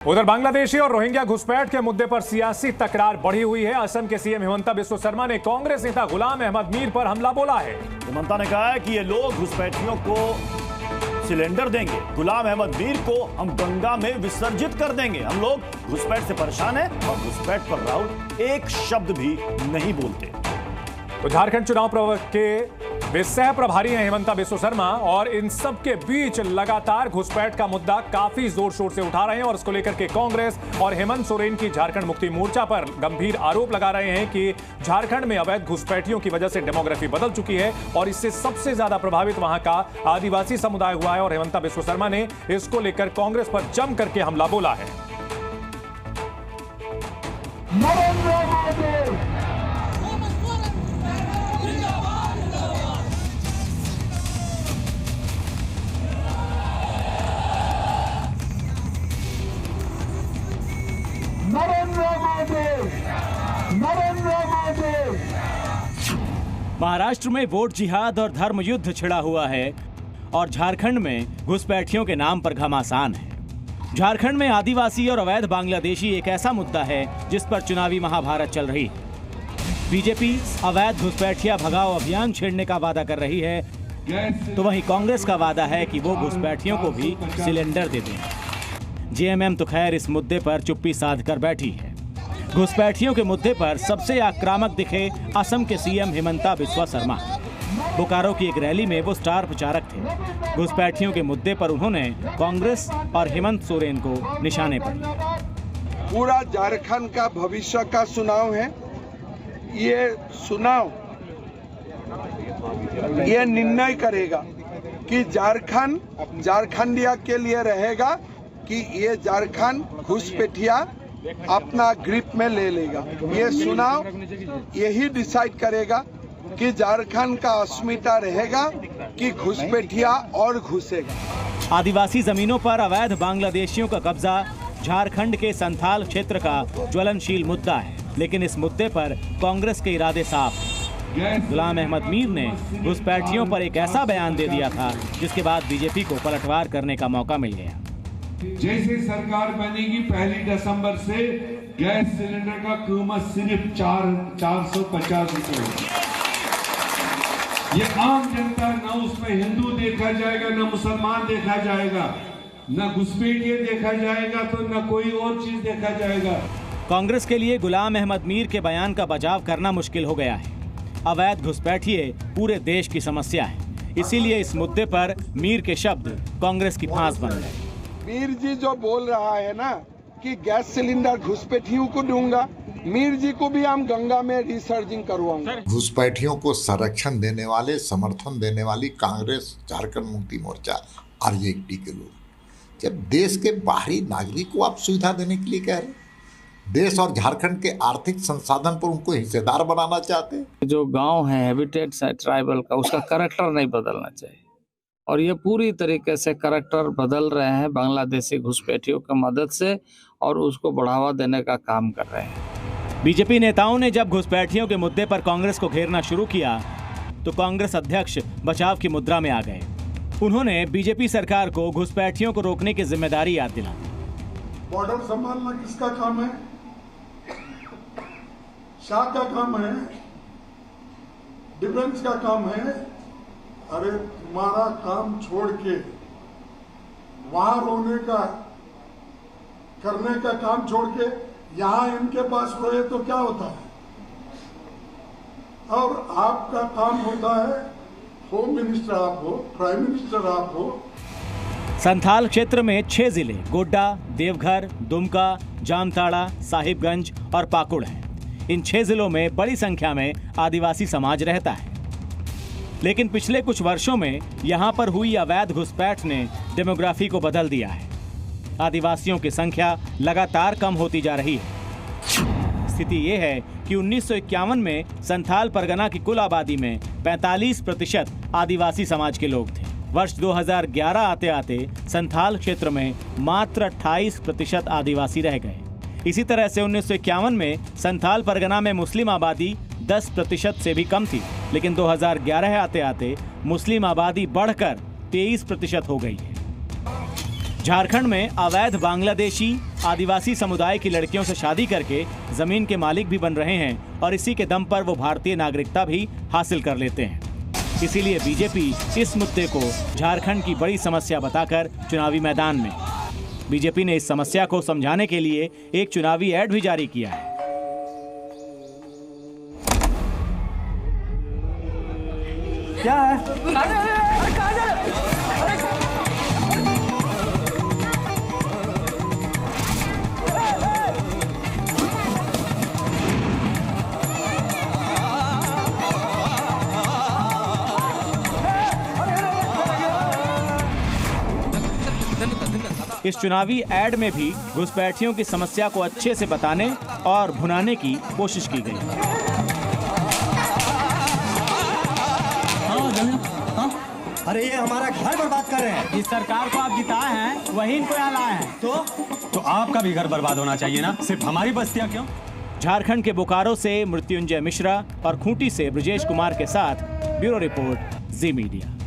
उधर बांग्लादेशी और रोहिंग्या घुसपैठ के मुद्दे पर सियासी तकरार बढ़ी हुई है। असम के सीएम हिमंता बिस्वा शर्मा ने कांग्रेस नेता गुलाम अहमद मीर पर हमला बोला है। हिमंता ने कहा है कि ये लोग घुसपैठियों को सिलेंडर देंगे, गुलाम अहमद मीर को हम गंगा में विसर्जित कर देंगे। हम लोग घुसपैठ से परेशान हैं और घुसपैठ पर राहुल एक शब्द भी नहीं बोलते। तो झारखंड चुनाव के वे सह प्रभारी हैं हिमंता बिस्वा शर्मा, और इन सब के बीच लगातार घुसपैठ का मुद्दा काफी जोर शोर से उठा रहे हैं और इसको लेकर के कांग्रेस और हेमंत सोरेन की झारखंड मुक्ति मोर्चा पर गंभीर आरोप लगा रहे हैं कि झारखंड में अवैध घुसपैठियों की वजह से डेमोग्राफी बदल चुकी है और इससे सबसे ज्यादा प्रभावित वहां का आदिवासी समुदाय हुआ है। और हिमंता बिस्वा शर्मा ने इसको लेकर कांग्रेस पर जम करके हमला बोला है। महाराष्ट्र में वोट जिहाद और धर्म युद्ध छिड़ा हुआ है और झारखंड में घुसपैठियों के नाम पर घमासान है। झारखंड में आदिवासी और अवैध बांग्लादेशी एक ऐसा मुद्दा है जिस पर चुनावी महाभारत चल रही है। बीजेपी अवैध घुसपैठिया भगाओ अभियान छेड़ने का वादा कर रही है, तो वहीं कांग्रेस का वादा है कि वो घुसपैठियों को भी सिलेंडर दे देंगे। जेएमएम तो खैर इस मुद्दे पर चुप्पी साध कर बैठी है। घुसपैठियों के मुद्दे पर सबसे आक्रामक दिखे असम के सीएम हिमंता बिस्वा शर्मा। बोकारो की एक रैली में वो स्टार प्रचारक थे। घुसपैठियों के मुद्दे पर उन्होंने कांग्रेस और हेमंत सोरेन को निशाने पर लिया। पूरा झारखंड का भविष्य का चुनाव है। ये चुनाव ये निर्णय करेगा कि झारखंड झारखंडिया के लिए रहेगा कि ये झारखंड घुसपैठिया अपना ग्रिप में ले लेगा। ये चुनाव यही डिसाइड करेगा कि झारखंड का अस्मिता रहेगा कि घुसपैठिया और घुसेगा। आदिवासी जमीनों पर अवैध बांग्लादेशियों का कब्जा झारखंड के संथाल क्षेत्र का ज्वलनशील मुद्दा है, लेकिन इस मुद्दे पर कांग्रेस के इरादे साफ हैं। गुलाम अहमद मीर ने घुसपैठियों पर एक ऐसा बयान दे दिया था जिसके बाद बीजेपी को पलटवार करने का मौका मिल गया। जैसे सरकार बनेगी 1 दिसंबर से गैस सिलेंडर का कीमत सिर्फ 450 रुपए। ये आम जनता, ना उसमें हिंदू देखा जाएगा, ना मुसलमान देखा जाएगा, ना घुसपैठिया देखा जाएगा, तो ना कोई और चीज देखा जाएगा। कांग्रेस के लिए गुलाम अहमद मीर के बयान का बचाव करना मुश्किल हो गया है। अवैध घुसपैठिए पूरे देश की समस्या है, इसीलिए इस मुद्दे पर मीर के शब्द कांग्रेस की फांस बन गए। मीर जी जो बोल रहा है ना कि गैस सिलेंडर घुसपैठियों को दूंगा, मीर जी को भी हम गंगा में रिसर्जिंग करवाऊंगा। घुसपैठियों को संरक्षण देने वाले, समर्थन देने वाली कांग्रेस, झारखंड मुक्ति मोर्चा, आरजेडी के लोग जब देश के बाहरी नागरिक को आप सुविधा देने के लिए कह रहे, देश और झारखंड के आर्थिक संसाधन पर उनको हिस्सेदार बनाना चाहते हैं। जो गांव है हैबिटेट ट्राइबल का, उसका करैक्टर नहीं बदलना चाहिए और ये पूरी तरीके से करैक्टर बदल रहे हैं बांग्लादेशी घुसपैठियों की मदद से और उसको बढ़ावा देने का काम कर रहे हैं। बीजेपी नेताओं ने जब घुसपैठियों के मुद्दे पर कांग्रेस को घेरना शुरू किया तो कांग्रेस अध्यक्ष बचाव की मुद्रा में आ गए। उन्होंने बीजेपी सरकार को घुसपैठियों को रोकने की जिम्मेदारी याद दिला। बॉर्डर संभालना किसका काम है? शाह का काम है, डिफेंस का काम है। अरे तुम्हारा काम छोड़ के वहां रोने का, करने का काम छोड़ के यहाँ इनके पास रोए तो क्या होता है? और आपका काम होता है, होम मिनिस्टर आप हो, प्राइम मिनिस्टर आप हो। संथाल क्षेत्र में 6 जिले गोड्डा, देवघर, दुमका, जामताड़ा, साहिबगंज और पाकुड़ हैं। इन 6 जिलों में बड़ी संख्या में आदिवासी समाज रहता है, लेकिन पिछले कुछ वर्षों में यहाँ पर हुई अवैध घुसपैठ ने डेमोग्राफी को बदल दिया है। आदिवासियों की संख्या लगातार कम होती जा रही है। स्थिति ये है कि 1951 में संथाल परगना की कुल आबादी में 45% आदिवासी समाज के लोग थे। वर्ष 2011 आते आते संथाल क्षेत्र में मात्र 28% आदिवासी रह गए। इसी तरह से 1951 में संथाल परगना में मुस्लिम आबादी 10% से भी कम थी, लेकिन 2011 आते आते मुस्लिम आबादी बढ़कर 23% हो गई है। झारखंड में अवैध बांग्लादेशी आदिवासी समुदाय की लड़कियों से शादी करके जमीन के मालिक भी बन रहे हैं और इसी के दम पर वो भारतीय नागरिकता भी हासिल कर लेते हैं। इसीलिए बीजेपी इस मुद्दे को झारखंड की बड़ी समस्या बताकर चुनावी मैदान में। बीजेपी ने इस समस्या को समझाने के लिए एक चुनावी ऐड भी जारी किया है। क्या है? इस चुनावी ऐड में भी घुसपैठियों की समस्या को अच्छे से बताने और भुनाने की कोशिश की गई। अरे ये हमारा घर बर्बाद कर रहे हैं। जिस सरकार को आप जिताए हैं वही इनको यहाँ लाए हैं। तो आपका भी घर बर्बाद होना चाहिए ना, सिर्फ हमारी बस्तियाँ क्यों? झारखंड के बोकारो से मृत्युंजय मिश्रा और खूंटी से ब्रजेश कुमार के साथ ब्यूरो रिपोर्ट जी मीडिया।